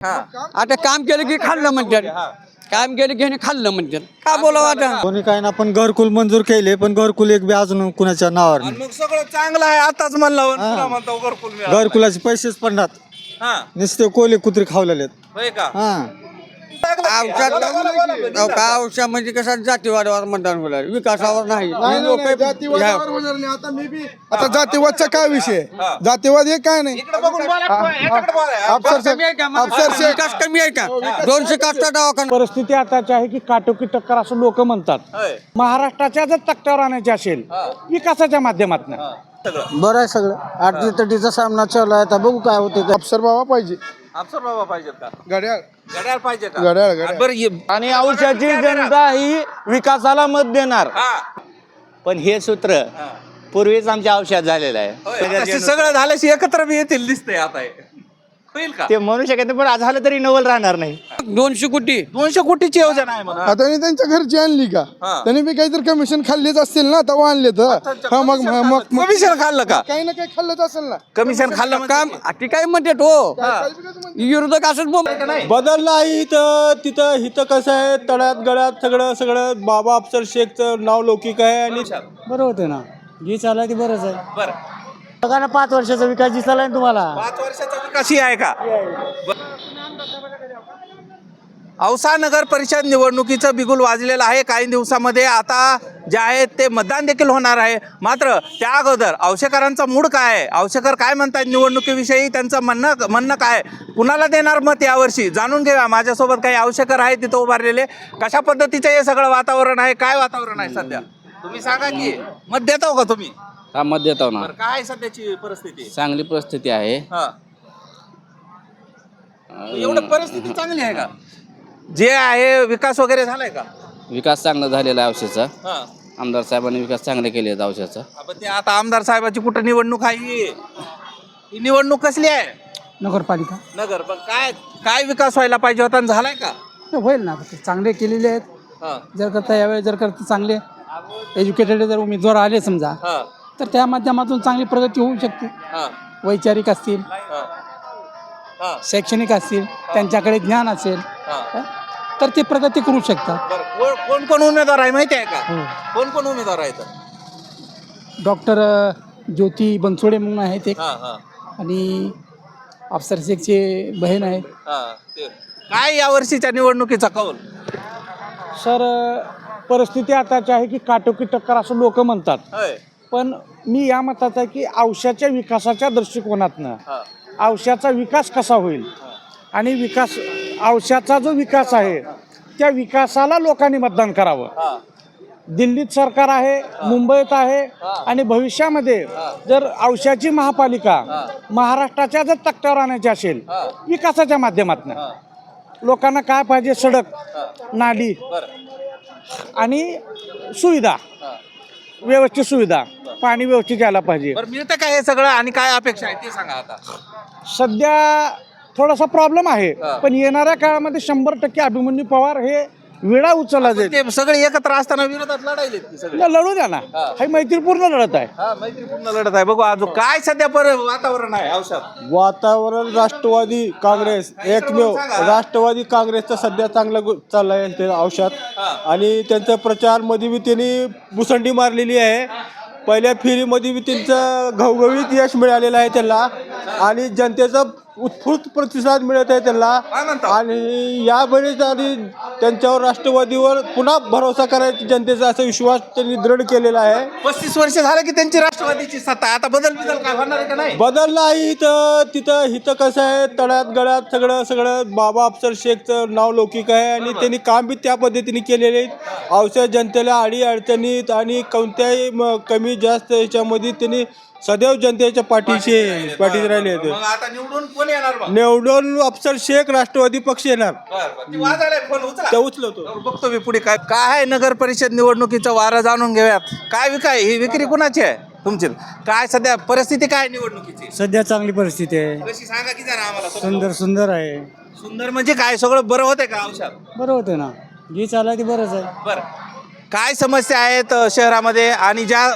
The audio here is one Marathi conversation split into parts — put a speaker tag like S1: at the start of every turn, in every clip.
S1: हा
S2: आता काम केलं की खाल्लं म्हणतात, काम केलं की ह्याने खाल्लं म्हणतात. का बोलावं आता?
S3: कोणी काय ना, पण घरकुल मंजूर केले, पण घरकुल एक बी अजून कुणाच्या नावावर
S1: आणि
S3: नाही.
S1: मग सगळं चांगलं आहे आताच म्हणलं
S3: हा.
S1: पुन्हा म्हणतो घरकुल मिळालं नाही.
S3: घरकुलाचे पैसेच पडणार,
S1: हा
S3: नुसते कोले कुत्रे खावलेले.
S1: होय का
S3: हा
S2: औषध म्हणजे कसं जातीवादावर मतदान होणार, विकासावर नाही.
S4: आता मी बी आता जातीवादचा काय विषय जातीवाद हे काय नाही
S1: इकडे बघून बोला, याच्याकडे बोला.
S2: विकास कमी आहे का? 200 कास्टा दवाखाना.
S5: परिस्थिती आताची आहे की काटोकी टक्कर असं लोक म्हणतात.
S1: होय.
S5: महाराष्ट्राच्या जर तक्त्यावर आणायची असेल विकासाच्या माध्यमातून
S1: सगळं
S3: बरं आहे सगळं. अडचणीचा सामना चालू आहे, आता बघू काय होते.
S4: अफसर बाबा पाहिजे
S1: अफसर बाबा पाहिजेत का?
S4: घड्याळ
S1: घड्याळ पाहिजे का?
S4: घड्याळ
S1: बरं
S6: आणि औषधाची जनता ही विकासाला मत देणार.
S1: हा
S6: पण हे सूत्र पूर्वीच आमच्या औषध झालेलं आहे.
S1: होय. आता सगळं झाल्याशी एकत्र बी येतील दिसतंय आता हे. होईल का?
S6: ते म्हणू शकत नाही, पण झालं तरी नवल राहणार नाही.
S2: 200 कोटी
S1: 200 कोटीची योजना आहे म्हणा.
S4: आता त्यांनी त्यांच्या घरची आणली का
S1: हा.
S4: त्यांनी बी काहीतरी कमिशन खाल्लेच असतील ना, तेव्हा आणले तर
S1: कमिशन खाल्लं का?
S4: काही ना काही खाल्लंच असेल ना.
S1: कमिशन खाल्लं म्हणजे
S2: काम ती काय म्हणतात हो, विरोधक असंच
S3: बदललं आहे तिथं हिथं कसं आहे, तळ्यात गळ्यात सगळं बाबा अफसर शेखचं नाव लौकिक आहे. आणि
S5: बरं होते ना, जी चालू आहे ती बरंच आहे.
S1: बरं
S5: बघा ना, 5 वर्षाचा विकास दिसला आहे तुम्हाला.
S1: 5 वर्षाचा विकास ही आहे का? औसा नगर परिषद निवडणुकीचं बिगुल वाजलेलं आहे. काही दिवसामध्ये आता जे आहे ते मतदान देखील होणार आहे. मात्र त्या अगोदर औशेकरांचा मूड काय आहे, औशेकर काय म्हणतात निवडणुकीविषयी, त्यांचं म्हणणं काय, कुणाला देणार मत यावर्षी जाणून घेऊया. माझ्यासोबत काही औशेकर आहे तिथं उभारलेले. कशा पद्धतीचं हे सगळं वातावरण आहे, काय वातावरण आहे सध्या तुम्ही सांगा की. मत देता का तुम्ही?
S7: हा, मत देतो ना.
S1: बरं, काय सध्याची परिस्थिती?
S7: चांगली परिस्थिती आहे.
S1: हा एवढं परिस्थिती चांगली आहे का? जे आहे विकास वगैरे झालाय का?
S7: विकास चांगला झालेला आहे औषधाचा.
S1: हा
S7: आमदार साहेबांनी विकास चांगले केले आहेत औषधाचा.
S1: आपण ते आता आमदार साहेबाची कुठं निवडणूक आहे ही निवडणूक कसली आहे?
S5: नगरपालिका
S1: नगर पण काय विकास व्हायला पाहिजे होता आणि झालाय का?
S5: होईल ना, चांगले केलेले आहेत.
S1: हा
S5: जर करता यावेळी जर करता चांगले एज्युकेटेड जर उमेदवार आले समजा,
S1: हा
S5: तर त्या माध्यमातून चांगली प्रगती होऊ शकते.
S1: हा
S5: वैचारिक असतील,
S1: हा हा
S5: शैक्षणिक असतील, त्यांच्याकडे ज्ञान असेल,
S1: हा.
S5: तर ते प्रगती करू शकतात.
S1: बरं, कोण कोण उमेदवार आहे माहिती आहे का? कोण कोण उमेदवार आहेत?
S5: डॉक्टर ज्योती बनसोडे म्हणून आहेत एक,
S1: हा हा
S5: आणि अफसर शेखचे बहीण आहेत.
S1: हा ते काय या वर्षीच्या निवडणुकीचा कौल?
S5: सर, परिस्थिती आताची आहे की काटोकी टक्कर असं लोक म्हणतात.
S1: होय.
S5: पण मी या मताचा आहे की औषधाच्या विकासाच्या दृष्टिकोनातनं
S1: हा
S5: औषधाचा विकास कसा होईल, आणि औषधाचा जो विकास आहे त्या विकासाला लोकांनी मतदान करावं.
S1: हा
S5: दिल्लीत सरकार आहे, मुंबईत आहे, आणि भविष्यामध्ये जर औषधाची महापालिका महाराष्ट्राच्या जर तक्त्यावर आणायची असेल विकासाच्या माध्यमातून, लोकांना काय पाहिजे, सडक, नाली आणि सुविधा, व्यवस्थित सुविधा, पाणी व्यवस्थित यायला पाहिजे.
S1: बरं, मिळतं का हे सगळं आणि काय अपेक्षा आहे ते सांगा आता.
S5: सध्या थोडासा प्रॉब्लेम आहे, पण येणाऱ्या काळामध्ये 100% अभिमन्यू पवार हे विडा उचलला जाईल.
S1: ते सगळे एकत्र असताना विरोधात लढायले सगळे.
S5: लढू द्या ना, ही मैत्रीपूर्ण लढत आहे.
S1: हा मैत्रीपूर्ण लढत आहे. बघू अजून काय सध्या वातावरण आहे औषध.
S3: वातावरण राष्ट्रवादी काँग्रेस एकमेव, राष्ट्रवादी काँग्रेसचं सध्या चांगलं चाललंय ते औषध. आणि त्यांचा प्रचार मध्ये बी त्यांनी मुसंडी मारलेली आहे. पहिल्या फेरीमध्ये बी त्यांचं घवघवीत यश मिळालेलं आहे त्यांना, आणि जनतेचा उत्स्फूर्त प्रतिसाद मिळत आहे त्यांना. आणि यावेळेस आणि त्यांच्यावर राष्ट्रवादीवर पुन्हा भरोसा करायचा जनतेचा असा विश्वास त्यांनी दृढ केलेला आहे.
S1: 35 वर्ष झालं की त्यांची राष्ट्रवादीची सत्ता, आता बदल काय होणार आहे का नाही?
S3: बदललं आहे तिथं हिथं कसं आहे, तळ्यात गळ्यात सगळं बाबा अफसर शेखचं नाव लौकिक आहे. आणि त्यांनी काम बी त्या पद्धतीने केलेले आहेत. औषध जनतेला अडीअडचणीत आणि कोणत्याही कमी जास्त याच्यामध्ये त्यांनी सदैव जनतेच्या पाठीशी राहिले होते.
S1: मग आता निवडून कोण येणार मग?
S3: निवडून अफसर शेख राष्ट्रवादी पक्ष येणार.
S1: ती वाजायलाय, फोन उचला.
S3: ते उचलतो.
S1: बघतो मी पुढे काय आहे. नगर परिषद निवडणुकीचं वारं जाणून घेऊयात. काय ही विक्री कुणाची आहे तुमची? काय सध्या परिस्थिती काय निवडणुकीची?
S5: सध्या चांगली परिस्थिती आहे,
S1: कशी सांगा की जरा आम्हाला.
S5: सुंदर आहे.
S1: सुंदर म्हणजे काय, सगळं बरं होतंय का औषध?
S5: बरं होते ना, जी चालू आहे ती बरंच आहे.
S1: बरं, काय समस्या आहेत शहरामध्ये आणि ज्या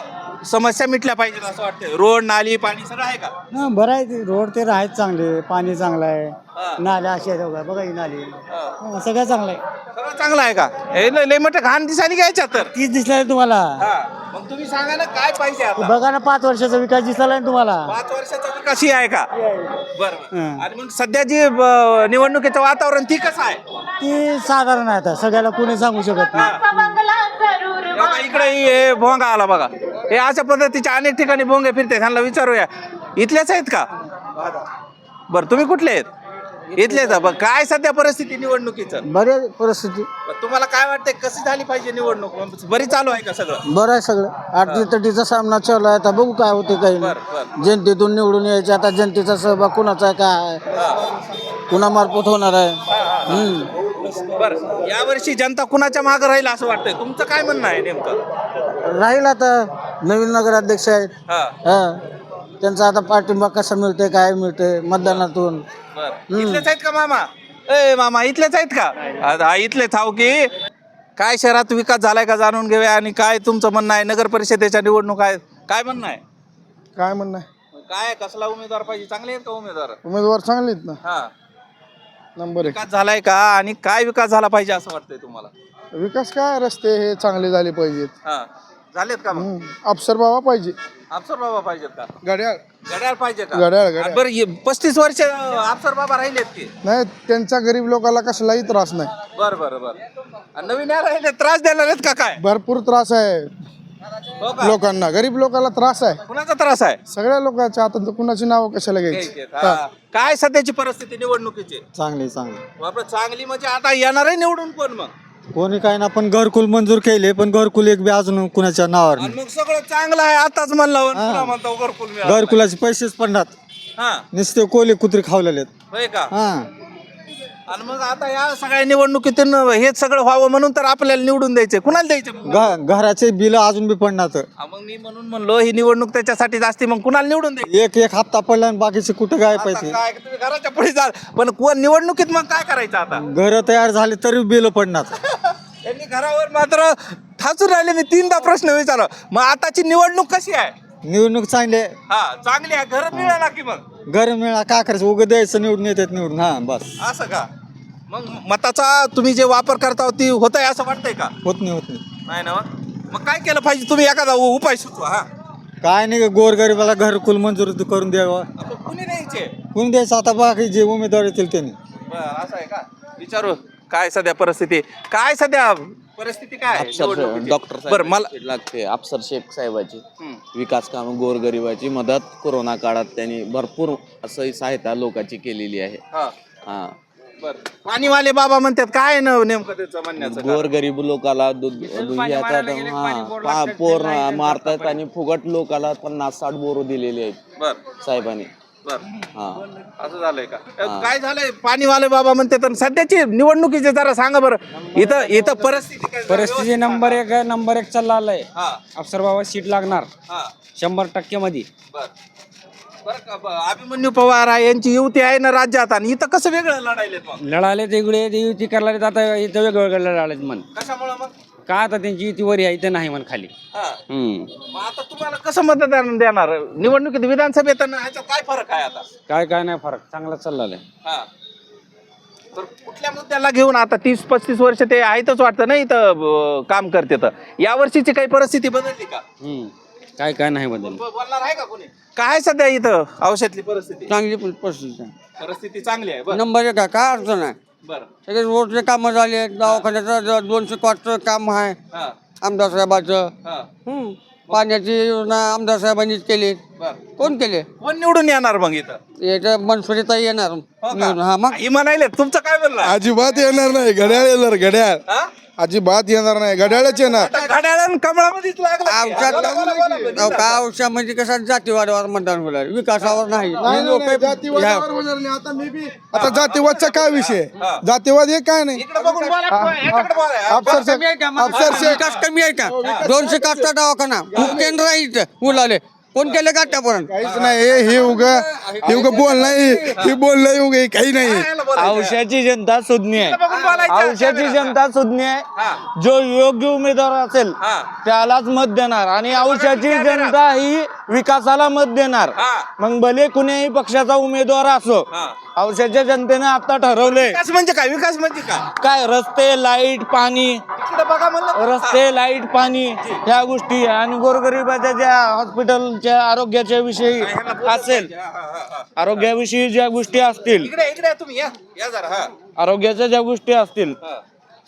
S1: समस्या मिटल्या पाहिजेत असं वाटतं? रोड नाली पाणी सगळं आहे का?
S8: बरं आहे ते रोड ते आहेत चांगले, पाणी चांगलं आहे, नाल्या अशी आहेत बघा, बघा ही नाली सगळं चांगलं आहे.
S1: सगळं चांगलं आहे का? हे लय मोठं घाण दिसायला घ्यायच्या तर.
S8: तीच दिसलाय तुम्हाला.
S1: मग तुम्ही सांगा ना काय पाहिजे आता?
S8: बघा ना 5 वर्षाचा विकास दिसलाय ना तुम्हाला.
S1: 5 वर्षाचा विकास ही आहे का? बरं. आणि मग सध्या जी निवडणुकीचं वातावरण ती कसं आहे?
S8: ती साधारण आहे, आता सगळ्याला कोणी सांगू शकत नाही.
S1: बघा, इकडे हे भोंगा आला बघा. हे अशा पद्धतीच्या अनेक ठिकाणी भोंगे फिरते. त्यांना विचारूया, इथलेच आहेत का? बरं, तुम्ही कुठले आहेत? इथलेच आहे. बरं, काय सध्या परिस्थिती निवडणुकीचं?
S8: बरे परिस्थिती
S1: बरं, तुम्हाला काय वाटतंय कशी झाली पाहिजे निवडणूक? बरी चालू आहे का सगळं?
S8: बरं आहे सगळं. अडचणीचा सामना चालू आहे, आता बघू काय होते काही
S1: बरं, बरं.
S8: नाही. जनतेतून निवडून यायचे, आता जनतेचा सहभाग कुणाचा आहे, काय आहे, कुणामार्फत होणार आहे.
S1: बरं, यावर्षी जनता कुणाच्या मागे राहील असं वाटतंय? तुमचं काय म्हणणं आहे नेमकं?
S8: राहील आता नवीन नगराध्यक्ष आहेत. त्यांचा आता पाठिंबा कसा मिळतोय, काय मिळतंय मतदानातून.
S1: इथलेच आहेत का मामा? ए मामा, इथलेच आहेत का? हा, इथलेच हाव की काय? शहरात विकास झालाय का जाणून घेऊया. आणि काय तुमचं म्हणणं आहे? नगर परिषदेच्या निवडणूक आहेत, काय म्हणणं आहे?
S4: काय म्हणणं आहे?
S1: काय कसला उमेदवार पाहिजे? चांगले आहेत का उमेदवार?
S4: उमेदवार चांगले आहेत ना.
S1: हा,
S4: नंबर
S1: विकास झालाय का? आणि काय विकास झाला पाहिजे असं वाटतंय तुम्हाला?
S4: विकास काय, रस्ते हे चांगले झाले पाहिजेत.
S1: हा, झालेत का? मग
S4: अफसर बाबा पाहिजे.
S1: अफसर बाबा पाहिजेत का?
S4: घड्याळ
S1: घड्याळ पाहिजे का?
S4: घड्याळ.
S1: बरं, 35 वर्ष अफसर बाबा राहिलेत की?
S4: नाही, त्यांचा गरीब लोकांना कसलाही त्रास नाही.
S1: बरं बरं बरं. आणि नवीन यायला राहिले त्रास देणार आहेत का काय?
S4: भरपूर त्रास आहे
S1: हो का?
S4: लोकांना, गरीब लोकांना त्रास आहे.
S1: कुणाचा त्रास आहे?
S4: सगळ्या लोकांच्या. आता कुणाची नाव कशाला घ्यायची?
S1: हा. काय सध्याची परिस्थिती निवडणुकीची?
S8: चांगली चांगली
S1: बापरे, चांगली म्हणजे आता येणार आहे निवडून कोण मग?
S8: कोणी काय ना, पण घरकुल मंजूर केले, पण घरकुल एक बी अजून कुणाच्या नावावर
S1: आणि मग सगळं चांगलं आहे आताच म्हणलं म्हणतो घरकुल मिळालं.
S8: घरकुलाचे पैसेच पडणार,
S1: हा,
S8: नुसते कोले कुत्रे खावलेले.
S1: होय का?
S8: हा,
S1: आणि मग आता या सगळ्या निवडणुकीतून हेच सगळं व्हावं म्हणून तर आपल्याला निवडून द्यायचे. कुणाला द्यायचे मग?
S8: घराचे बिल अजून बी पडणार.
S1: मग मी म्हणून म्हणलो ही निवडणूक त्याच्यासाठी असते. मग कुणाला निवडून द्यायचे?
S8: एक हप्ता पडला आणि बाकीचे कुठे काय पैसे.
S1: आता काय तुम्ही घराच्या पुढे जा, पण कोण निवडणुकीत मग काय करायचं आता?
S8: घर तयार झाले तरी बिल पडणार.
S1: त्यांनी घरावर मात्र ठासून राहिले. मी 3दा प्रश्न विचारला. मग आताची निवडणूक कशी आहे?
S8: निवडणूक चांगली आहे.
S1: हा, चांगली आहे. घर मिळाला की मग
S8: घर मिळा काय करायचं, उगं द्यायचं, निवडून येतात निवडून. हा बस.
S1: असं का? मग मताचा तुम्ही जे वापर करता ती होत आहे असं वाटतंय का?
S8: होत नाही.
S1: नाही ना? मग काय केलं पाहिजे? तुम्ही एखादा उपाय सुचवा. हा,
S8: काय नाही, गोरगरीबाला घरकुल मंजूर करून द्यावं.
S1: आता कुणी द्यायचे?
S8: कोण द्यायचं आता, बाकी जे उमेदवार येतील त्यांनी.
S1: असं आहे का? विचारू काय सध्या परिस्थिती? काय सध्या परिस्थिती काय आहे निवडणुकीची?
S7: डॉक्टर
S1: बरं, मला
S7: लागते अफसर शेख साहेबाची विकास काम गोरगरिबाची मदत कोरोना काळात त्यांनी भरपूर असं सहायता लोकांची केलेली आहे.
S1: हा,
S7: हा,
S1: बरं. पाणीवाले बाबा म्हणतात काय ना नेमकं त्याचं म्हणण्याचं कारण?
S7: गोरगरीब लोकाला दूध पोर मारतात आणि फुगट लोकाला 50-60 बोरो दिलेले आहेत
S1: बरं
S7: साहेबांनी.
S1: बरं,
S7: हा,
S1: असं झालंय का? काय झालंय? पाणीवाले बाबा म्हणते तर सध्याची निवडणुकीचे जरा सांगा बरं. इथं परिस्थिती काय?
S2: परिस्थिती नंबर एक चाललाय.
S1: हा,
S2: अफसर बाबा सीट लागणार
S1: हा,
S2: 100% मध्ये.
S1: बरं का? अभिमन्यू पवार आहे, यांची युती आहे ना राज्यात, आणि इथं कसं वेगळं लढायले मग?
S2: लढाले ते इकडे ते युती करायला आता इथं वेगवेगळं लढालेत म्हण.
S1: कशामुळे मग?
S2: का आता त्यांची युती वरी आहे, इथं नाही म्हण खाली.
S1: हा. मग आता तुम्हाला कसं मतदान देणार निवडणुकीत? विधानसभेत आणि ह्याच्यात काय फरक आहे आता?
S2: काय नाही फरक, चांगला चाललाय.
S1: हा. तर कुठल्या मुद्द्याला घेऊन आता 30-35 वर्ष ते आहेतच वाटतं ना इथं काम करते. तर या वर्षीची काही परिस्थिती बदलली का?
S2: काय नाही बदल.
S1: बोलणार आहे का कोणी? काय सध्या इथं औषधली परिस्थिती?
S2: चांगली परिस्थिती,
S1: परिस्थिती चांगली आहे. बरं,
S2: नंबर 1 काय अडचण आहे.
S1: बरं.
S2: सगळे रोडचे कामं झाले, दवाखान्याचं 200 कोटीचं काम आहे
S1: हा,
S2: आमदार साहेबाचं.
S1: हा,
S2: पाण्याची योजना आमदार साहेबांनीच केली.
S1: बरं.
S2: कोण केले?
S1: कोण निवडून येणार मग इथं?
S2: याचं मनसुरीता येणार. हा, मग
S1: ही म्हणायले. तुमचं काय म्हणलं?
S4: अजिबात येणार नाही. घड्याळ येणार, घड्याळ
S1: हा?
S4: अजिबात येणार नाही. घड्याळच येणार.
S1: आता घड्याळ कमळामध्येच लागलं की. बोला, बोला, बोला.
S2: का औषधामध्ये कसं जातीवादावर मतदान होणार, विकासावर नाही.
S4: जातीवादावर होणार नाही. आता जातीवादचा काय विषय? जातीवाद हे काय नाही.
S1: इकडे बघून बोला, ह्याच्याकडे बोला.
S4: अफसर
S2: विकास कमी आहे का? 200 काष्टा दवाखाना उपकेंद्र आहे इथं मुलाले. कोण केले का आतापर्यंत?
S4: काहीच नाही. हे उगा बोल नाही, हे बोलणं उगा काही नाही.
S6: औषधाची जनता सुज्ञ आहे.
S1: बोलायचं.
S7: औषधाची जनता सुज्ञ आहे.
S1: हा.
S7: जो योग्य उमेदवार असेल
S1: हा.
S7: त्यालाच मत देणार आणि औषधाची जनता ही विकासाला मत देणार.
S1: हा.
S7: मग भले कुणीही पक्षाचा उमेदवार असो,
S1: हा.
S7: औषधाच्या जनतेने आता ठरवलंय
S1: विकास म्हणजे काय? विकास म्हणजे काय?
S7: काय रस्ते, लाईट, पाणी,
S1: इकडे बघा म्हणलं.
S7: रस्ते, लाईट, पाणी ह्या गोष्टी आणि गोरगरिबाच्या ज्या हॉस्पिटलच्या आरोग्याच्या विषयी असेल, आरोग्याविषयी ज्या गोष्टी असतील,
S1: इकडे तुम्ही या जरा. हा.
S7: आरोग्याच्या ज्या गोष्टी असतील,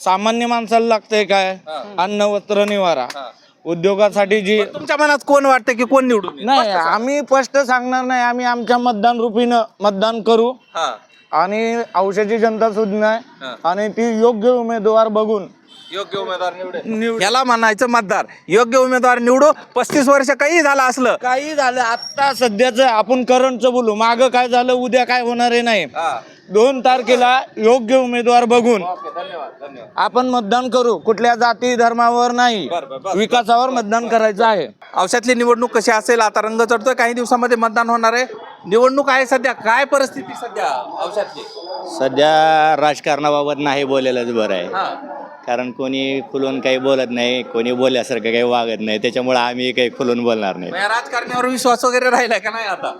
S7: सामान्य माणसाला लागतंय काय? अन्न, वस्त्र, निवारा. उद्योगासाठी जी
S1: तुमच्या मनात कोण वाटतं की कोण निवडून येईल?
S7: नाही, आम्ही स्पष्ट सांगणार नाही. आम्ही आमच्या मतदान रूपीनं मतदान करू
S1: हा.
S7: आणि औषधाची जनता सुज्ञ आहे आणि ती योग्य उमेदवार बघून
S1: योग्य उमेदवार निवडू. याला म्हणायचं मतदार योग्य उमेदवार निवडू. 35 वर्ष काही झालं असलं
S7: काही झालं आता सध्याच आपण करंटचं बोलू, मागं काय झालं उद्या काय होणार आहे नाही. 2 तारखेला योग्य उमेदवार बघून आपण मतदान करू. कुठल्या जाती धर्मावर नाही, विकासावर मतदान करायचं आहे.
S1: औषधातली निवडणूक कशी असेल? आता रंग चढतोय. काही दिवसामध्ये मतदान होणार आहे. निवडणूक आहे सध्या. काय परिस्थिती सध्या औषधातली?
S6: सध्या राजकारणाबाबत नाही बोलायलाच बरं आहे. कारण कोणी खुलून काही बोलत नाही, कोणी बोलल्यासारखं काही वागत नाही, त्याच्यामुळे आम्ही काही खुलून बोलणार नाही.
S1: या राजकारण्यावर विश्वास वगैरे राहिलाय का नाही आता?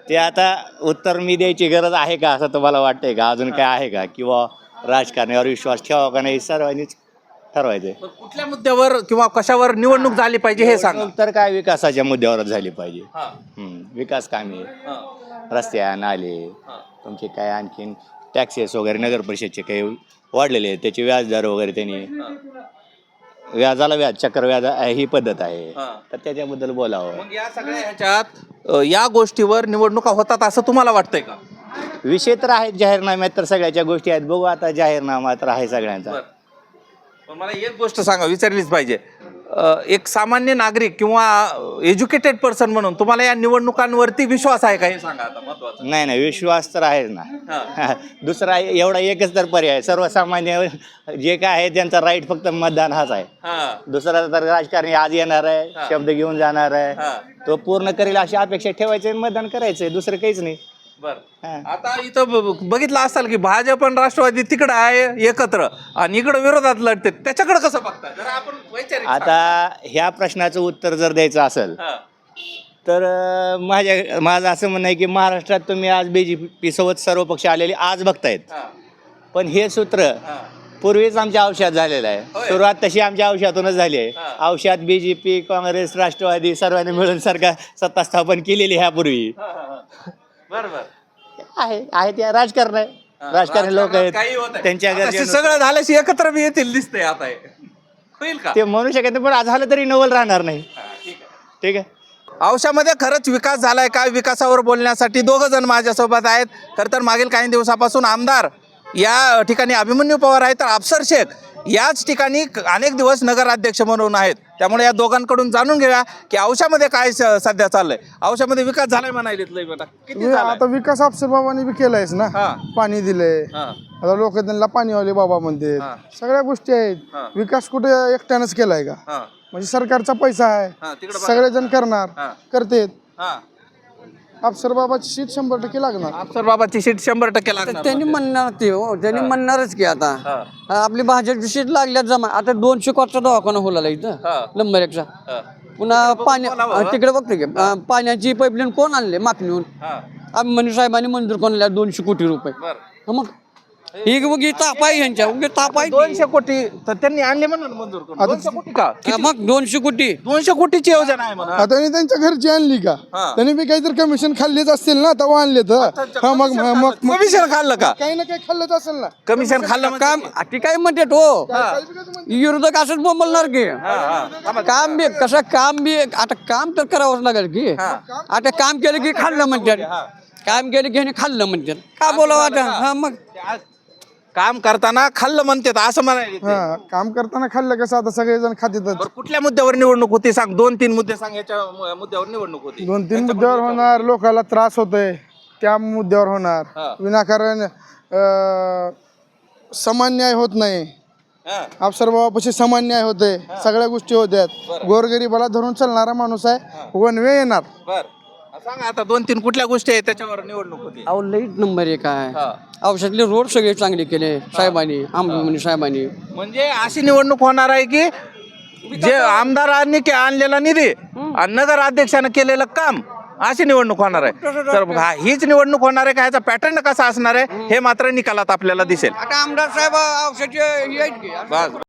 S6: ते आता उत्तर मी द्यायची गरज आहे का असं तुम्हाला वाटतंय का? अजून काय आहे का? किंवा राजकारणावर विश्वास ठेवा का नाही सर्वांनीच ठरवायचंय.
S1: पण कुठल्या मुद्द्यावर किंवा कशावर निवडणूक झाली पाहिजे हे सांगा.
S6: तर काय विकासाच्या मुद्द्यावरच झाली पाहिजे. विकास कामे, रस्ते, नाले, तुमचे काय आणखीन टॅक्सेस वगैरे नगर परिषदचे काही वाढलेले आहेत, त्याचे व्याजदर वगैरे त्यांनी व्याजाला व्याज चक्रव्याज ही पद्धत आहे, तर त्याच्याबद्दल बोलावं.
S1: मग या सगळ्या ह्याच्यात या गोष्टीवर निवडणुका होतात असं तुम्हाला वाटतंय का?
S6: विषय तर आहेत जाहीरनाम्यात, तर सगळ्याच्या गोष्टी आहेत. बघू आता, जाहीरनामा तर आहे सगळ्यांचा.
S1: पण मला एक गोष्ट सांगा, विचारलीच पाहिजे. एक सामान्य नागरिक किंवा एज्युकेटेड पर्सन म्हणून तुम्हाला या निवडणुकांवरती विश्वास आहे का हे सांगा आता महत्वाचं.
S6: नाही, विश्वास तर आहेच ना. दुसरा एवढा एकच तर पर्याय, सर्वसामान्य जे काय आहे त्यांचा राईट फक्त मतदान हाच आहे. दुसरा तर राजकारणी आज येणार आहे, शब्द घेऊन जाणार आहे, तो पूर्ण करेल अशी अपेक्षा ठेवायची, मतदान करायचंय, दुसरं काहीच नाही.
S1: आता इथं बघितलं असाल की भाजप आणि राष्ट्रवादी तिकडं आहे एकत्र आणि इकडं विरोधात लढते, त्याच्याकडे कसं बघता जरा आपण वैचारिक
S6: आता ह्या प्रश्नाचं उत्तर जर द्यायचं असेल तर माझं असं म्हणणं आहे की महाराष्ट्रात तुम्ही आज BJP सोबत सर्व पक्ष आलेले आज बघतायत, पण हे सूत्र पूर्वीच आमच्या औषधात झालेलं आहे. सुरुवात तशी आमच्या औषधातूनच झाली आहे. औषधात BJP, काँग्रेस, राष्ट्रवादी सर्वांनी मिळून सत्ता स्थापन केलेली ह्यापूर्वी आहे. त्या राजकारण आहे, राजकारणी लोक आहेत, त्यांच्या
S1: आता सगळं झाल्याशी एकत्र बी येतील दिसतंय. आता होईल का
S6: ते म्हणू शकत नाही, पण झालं तरी नवल राहणार नाही. ठीक आहे.
S1: औषधामध्ये खरंच विकास झालाय का? विकासावर बोलण्यासाठी 2 जण माझ्यासोबत आहेत. खरं तर मागील काही दिवसापासून आमदार या ठिकाणी अभिमन्यू पवार आहेत, तर अफसर शेख याच ठिकाणी अनेक दिवस नगराध्यक्ष म्हणून आहेत. त्यामुळे या दोघांकडून जाणून घेऊया की औषधामध्ये काय सध्या चाललंय. औषधामध्ये विकास झालाय म्हणायला बेटा, किती झालाय?
S4: आता विकास अफसर बाबांनी बी केलायच ना. पाणी दिलंय, आता लोक त्यांना पाणीवाले बाबा म्हणते, सगळ्या गोष्टी आहेत. विकास कुठे एकट्यानंच केलाय का? म्हणजे सरकारचा पैसा आहे, सगळेजण करणार, करतेत. अफसर बाबाची सीट 100% लागणार.
S1: अफसर बाबाची सीट 100% लागणार.
S2: त्यांनी म्हणणार ते हो, त्यांनी म्हणणारच की आता आपली भाजपची सीट लागल्यात जमा. आता 200 कोटीचा दवाखाना होला इथं नंबर 1चा. पुन्हा पाणी तिकडे बघतो की पाण्याची पाईपलाईन कोण आणले मागणीहून? अभिमन्यू साहेबांनी मंजूर करून 200 कोटी रुपये. मग ही उगी ताप आहे यांच्या, उगी ताप आहे.
S1: 200 कोटी तर त्यांनी आणले म्हणून मंजूर करून. 200 कोटी का?
S2: मग 200 कोटी
S1: 200 कोटीची योजना आहे म्हणा.
S4: आता त्यांनी त्यांच्या घरची आणली का? त्यांनी बी काहीतरी कमिशन खाल्लेच असतील ना, तेव्हा आणले तर. मग
S1: कमिशन खाल्लं का?
S4: काही ना काही खाल्लंच असेल ना.
S1: कमिशन खाल्लं म्हणजे
S2: काम ती काय म्हणते तो विरोधक असंच बोलणार की काम बी कसं काम बी आता काम तर करावंच लागेल की. आता काम केलं की खाल्लं म्हणतात, काम केलं की खाल्लं म्हणतात. का बोलावं आता? मग
S1: काम करताना खाल्लं म्हणतात असं म्हणायला.
S4: काम करताना खाल्लं कसं, आता सगळेजण खातेच.
S1: कुठल्या मुद्द्यावर निवडणूक होती सांग? 2-3 मुद्दे सांग. याच्या मुद्द्यावर निवडणूक होती.
S4: 2-3 मुद्द्यावर होणार. लोकांना त्रास होतोय त्या मुद्द्यावर होणार. विनाकारण समान न्याय होत नाही. अफसर बाबापाशी समान न्याय होते, सगळ्या गोष्टी होत्यात. गोरगरिबाला धरून चालणारा माणूस आहे. 1 वे येणार.
S1: सांगा आता 2-3 कुठल्या गोष्टी आहेत त्याच्यावर निवडणूक होती.
S2: अहो लईट नंबर एक आहे.
S1: हा.
S2: औषधातले रोड सगळे चांगले केले साहेबांनी, आंबेमणी साहेबांनी.
S1: म्हणजे अशी निवडणूक होणार आहे की जे आमदारांनी आणलेला निधी आणि नगर अध्यक्षानं केलेलं काम अशी निवडणूक होणार आहे. तर हीच निवडणूक होणार आहे का, ह्याचा पॅटर्न कसा असणार आहे हे मात्र निकालात आपल्याला दिसेल.
S2: आता आमदार साहेब औषध
S1: बस.